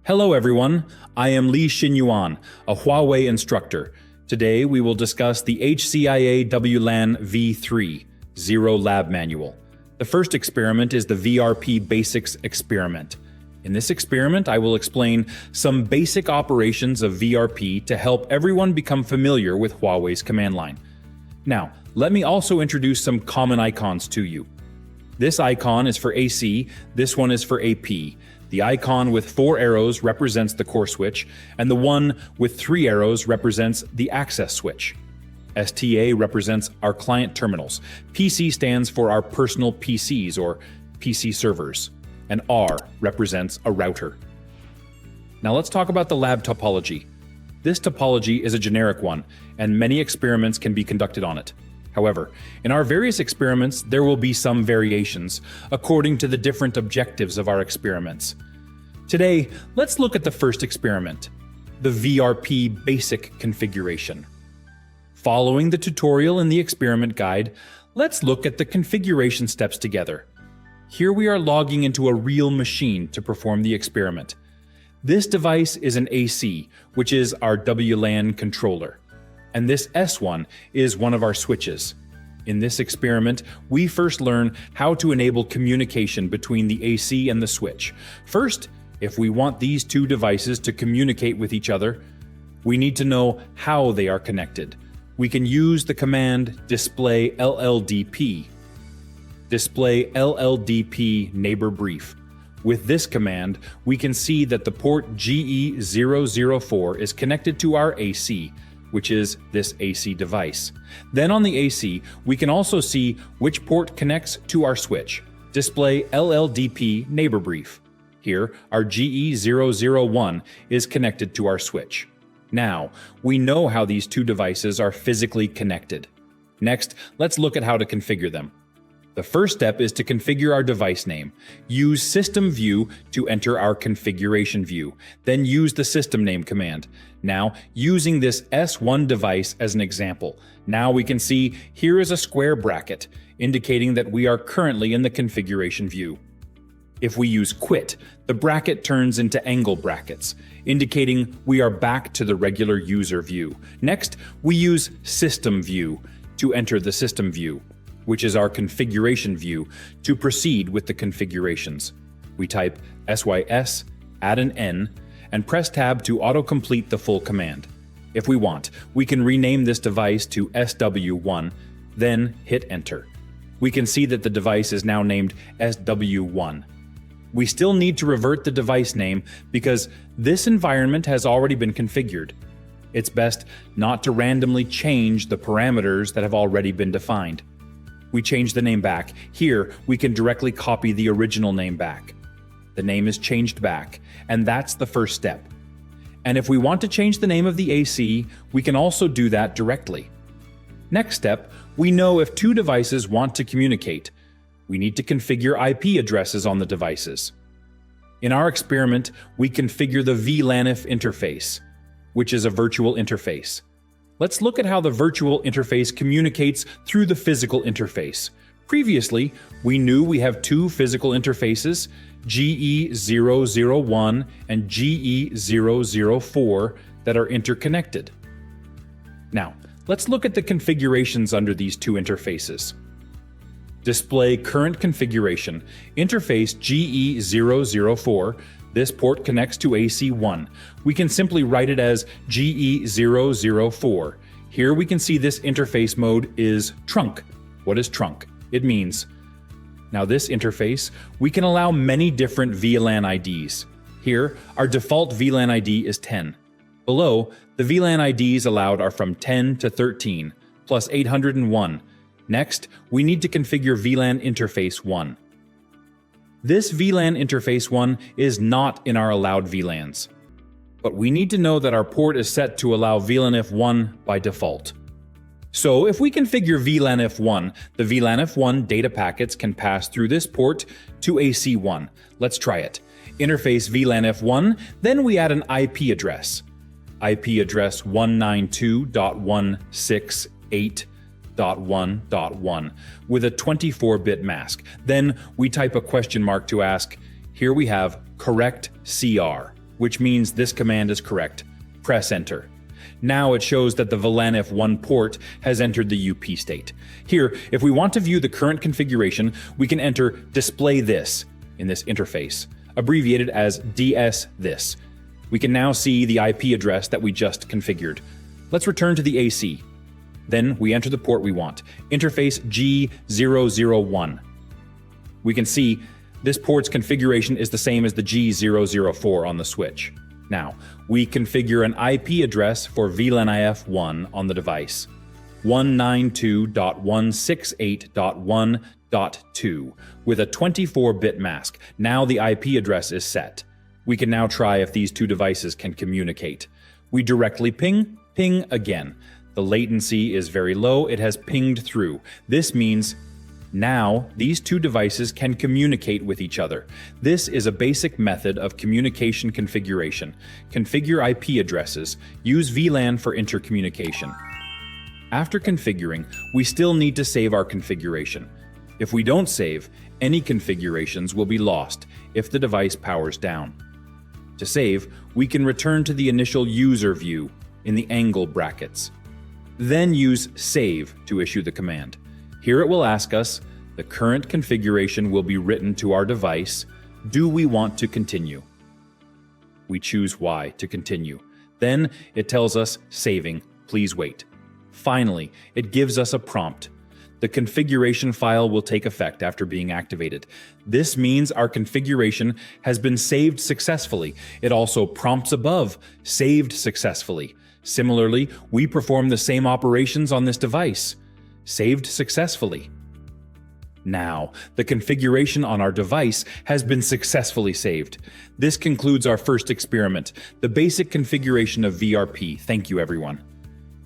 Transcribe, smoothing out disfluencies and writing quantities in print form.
Hello everyone, I am Lee Shinan, a Huawei instructor. Today we will discuss the HCIA WLAN V3.0 lab manual. The first experiment is the VRP Basics Experiment. In this experiment, I will explain some basic operations of VRP to help everyone become familiar with Huawei's command line. Now, let me also introduce some common icons to you. This icon is for AC, this one is for AP. The icon with 4 arrows represents the core switch, and the one with 3 arrows represents the access switch. STA represents our client terminals. PC stands for our personal PCs or PC servers, and R represents a router. Now let's talk about the lab topology. This topology is a generic one, and many experiments can be conducted on it. However, in our various experiments, there will be some variations according to the different objectives of our experiments. Today, let's look at the first experiment, the VRP basic configuration. Following the tutorial in the experiment guide, let's look at the configuration steps together. Here we are logging into a real machine to perform the experiment. This device is an AC, which is our WLAN controller. And this S1 is one of our switches. In this experiment, we first learn how to enable communication between the AC and the switch. First, if we want these two devices to communicate with each other, we need to know how they are connected. We can use the command display LLDP. Display LLDP neighbor brief. With this command, we can see that the port GE004 is connected to our AC, which is this AC device. Then on the AC, we can also see which port connects to our switch. Display LLDP neighbor brief. Here, our GE001 is connected to our switch. Now, we know how these two devices are physically connected. Next, let's look at how to configure them. The first step is to configure our device name. Use System View to enter our configuration view. Then use the System Name command. Now, using this S1 device as an example, now we can see here is a square bracket, indicating that we are currently in the configuration view. If we use Quit, the bracket turns into angle brackets, indicating we are back to the regular user view. Next, we use System View to enter the System View, which is our configuration view, to proceed with the configurations. We type SYS, add an N, and press Tab to autocomplete the full command. If we want, we can rename this device to SW1, then hit Enter. We can see that the device is now named SW1. We still need to revert the device name because this environment has already been configured. It's best not to randomly change the parameters that have already been defined. We change the name back. Here, we can directly copy the original name back. The name is changed back, and that's the first step. And if we want to change the name of the AC, we can also do that directly. Next step, we know if two devices want to communicate. We need to configure IP addresses on the devices. In our experiment, we configure the VLAN interface, which is a virtual interface. Let's look at how the virtual interface communicates through the physical interface. Previously, we knew we have two physical interfaces, GE001 and GE004, that are interconnected. Now, let's look at the configurations under these two interfaces. Display current configuration. Interface GE004. This port connects to AC1. We can simply write it as GE004. Here we can see this interface mode is trunk. What is trunk? It means. Now this interface, we can allow many different VLAN IDs. Here, our default VLAN ID is 10. Below, the VLAN IDs allowed are from 10 to 13, plus 801. Next, we need to configure VLAN interface 1. This VLAN interface 1 is not in our allowed VLANs, but we need to know that our port is set to allow VLAN 1 by default. So if we configure VLAN F1, the VLAN F1 data packets can pass through this port to AC1. Let's try it. Interface VLAN F1, then we add an IP address. IP address 192.168.1.1 with a 24-bit mask. Then we type a question mark to ask, here we have correct CR. which means this command is correct. Press enter. Now it shows that the VLAN F1 port has entered the UP state. Here, if we want to view the current configuration, we can enter display this in this interface, abbreviated as DS this. We can now see the IP address that we just configured. Let's return to the AC. Then we enter the port we want, interface G001. We can see this port's configuration is the same as the G004 on the switch. Now, we configure an IP address for VLAN IF1 on the device, 192.168.1.2 with a 24-bit mask. Now the IP address is set. We can now try if these two devices can communicate. We directly ping again. The latency is very low, it has pinged through. This means now these two devices can communicate with each other. This is a basic method of communication configuration. Configure IP addresses, use VLAN for intercommunication. After configuring, we still need to save our configuration. If we don't save, any configurations will be lost if the device powers down. To save, we can return to the initial user view in the angle brackets. Then use save to issue the command. Here it will ask us, the current configuration will be written to our device. Do we want to continue? We choose Y to continue. Then it tells us saving, please wait. Finally, it gives us a prompt. The configuration file will take effect after being activated. This means our configuration has been saved successfully. It also prompts above, saved successfully. Similarly, we perform the same operations on this device. Saved successfully. Now, the configuration on our device has been successfully saved. This concludes our first experiment, the basic configuration of VRP. Thank you, everyone.